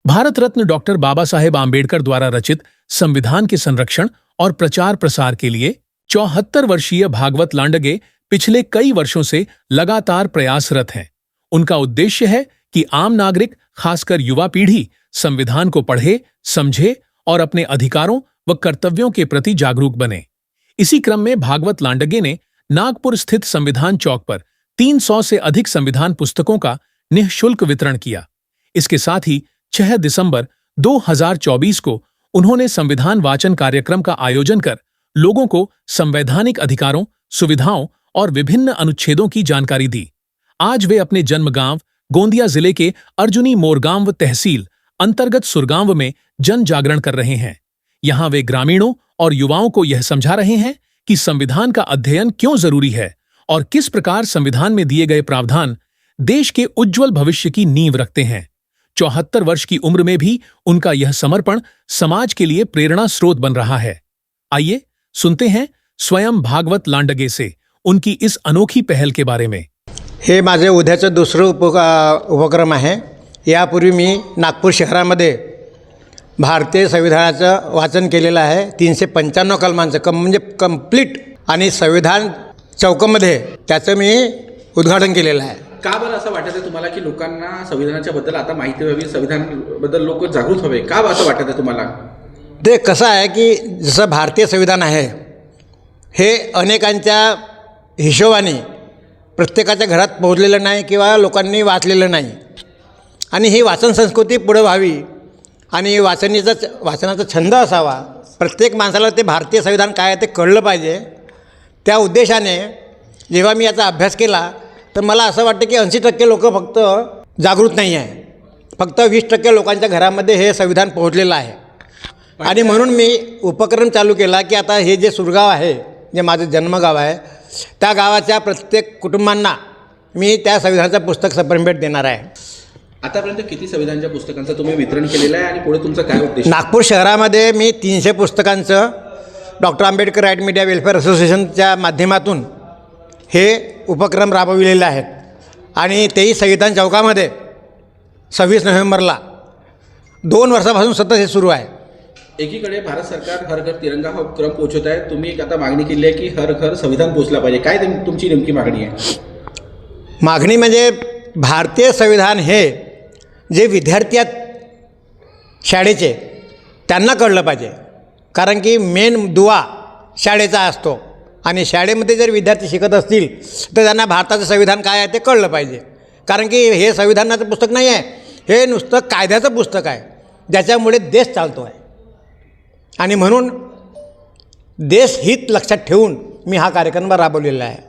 Bharat Ratna doctor Baba Saheb Ambedkar द्वारा रचित संविधान के संरक्षण और प्रचार प्रसार के लिए 74 वर्षीय भागवत लांडगे पिछले कई वर्षों से लगातार प्रयासरत हैं। उनका उद्देश्य है कि आम नागरिक, खासकर युवा पीढ़ी, संविधान को पढ़े, समझे और अपने अधिकारों व कर्तव्यों के प्रति जागरूक बने। इसी क्रम में भागवत लांडगे ने नागपुर स्थित संविधान चौक पर 300 से अधिक संविधान पुस्तकों का निःशुल्क वितरण किया। इसके साथ ही 6 दिसंबर 2024 को उन्होंने संविधान वाचन कार्यक्रम का आयोजन कर लोगों को संवैधानिक अधिकारों, सुविधाओं और विभिन्न अनुच्छेदों की जानकारी दी। आज वे अपने जन्म गांव गोंदिया जिले के अर्जुनी मोरगांव तहसील अंतर्गत सुरगांव में जन जागरण कर रहे हैं। यहां वे ग्रामीणों और युवाओं को यह समझा रहे हैं कि संविधान का अध्ययन क्यों जरूरी है और किस प्रकार संविधान में दिए गए प्रावधान देश के उज्जवल भविष्य की नींव रखते हैं। 74 वर्ष की उम्र में भी उनका यह समर्पण समाज के लिए प्रेरणा स्रोत बन रहा है। आइए सुनते हैं स्वयं भागवत लांडगे से उनकी इस अनोखी पहल के बारे में। हे माझे उद्याचं दुसरं उपक्रम आहे। यापूर्वी मी नागपूर शहरामध्ये भारतीय संविधानाचं वाचन केलेलं आहे। 395 कलमांचं म्हणजे कंप्लीट, आणि संविधान चौकामध्ये त्याचं मी उद्घाटन केलेलं आहे। का बरं असं वाटत आहे तुम्हाला की लोकांना संविधानाच्या बद्दल आता माहिती व्हावी, संविधानाबद्दल लोक जागृत व्हावे, का असं वाटत आहे तुम्हाला? ते कसं आहे की जसं भारतीय संविधान आहे हे अनेकांच्या हिशोबाने प्रत्येकाच्या घरात पोहोचलेलं नाही किंवा लोकांनी वाचलेलं नाही, आणि ही वाचन संस्कृती पुढे व्हावी आणि वाचनाचा छंद असावा। प्रत्येक माणसाला ते भारतीय संविधान काय आहे ते कळलं पाहिजे। त्या उद्देशाने जेव्हा मी याचा अभ्यास केला तर मला असं वाटतं की 80% लोक फक्त जागृत नाही आहे, फक्त 20% लोकांच्या घरामध्ये हे संविधान पोहोचलेलं आहे। आणि म्हणून मी उपक्रम चालू केला की आता हे जे सुरगाव आहे, जे माझं जन्मगाव आहे, त्या गावाच्या प्रत्येक कुटुंबांना मी त्या संविधानाचं पुस्तक सप्रेम भेट देणार आहे। आतापर्यंत किती संविधानाच्या पुस्तकांचं तुम्ही वितरण केलेलं आहे आणि पुढे तुमचा काय उद्देश? नागपूर शहरामध्ये मी 300 पुस्तकांचं doctor Ambedkar right media welfare असोसिएशनच्या माध्यमातून हे उपक्रम राबविलेले आहेत, आणि तेही संविधान चौकामध्ये 26 नोव्हेंबरला 2 वर्षापासून सतत हे सुरू आहे। एकीकडे भारत सरकार हर घर तिरंगा हा उपक्रम पोहोचवत आहे, तुम्ही आता मागणी केली आहे की हर घर संविधान पोहोचला पाहिजे, काय तुमची नेमकी मागणी आहे? मागणी म्हणजे भारतीय संविधान हे जे विद्यार्थी आहेत शाळेचे त्यांना कळलं पाहिजे, कारण की मेन दुवा शाळेचा असतो, आणि शाळेमध्ये जर विद्यार्थी शिकत असतील तर त्यांना भारताचं संविधान काय आहे ते कळलं पाहिजे। कारण की हे संविधानाचं पुस्तक नाही आहे, हे नुसतं कायद्याचं पुस्तक आहे ज्याच्यामुळे देश चालतो आहे, आणि म्हणून देशहित लक्षात ठेवून मी हा कार्यक्रम राबवलेला आहे।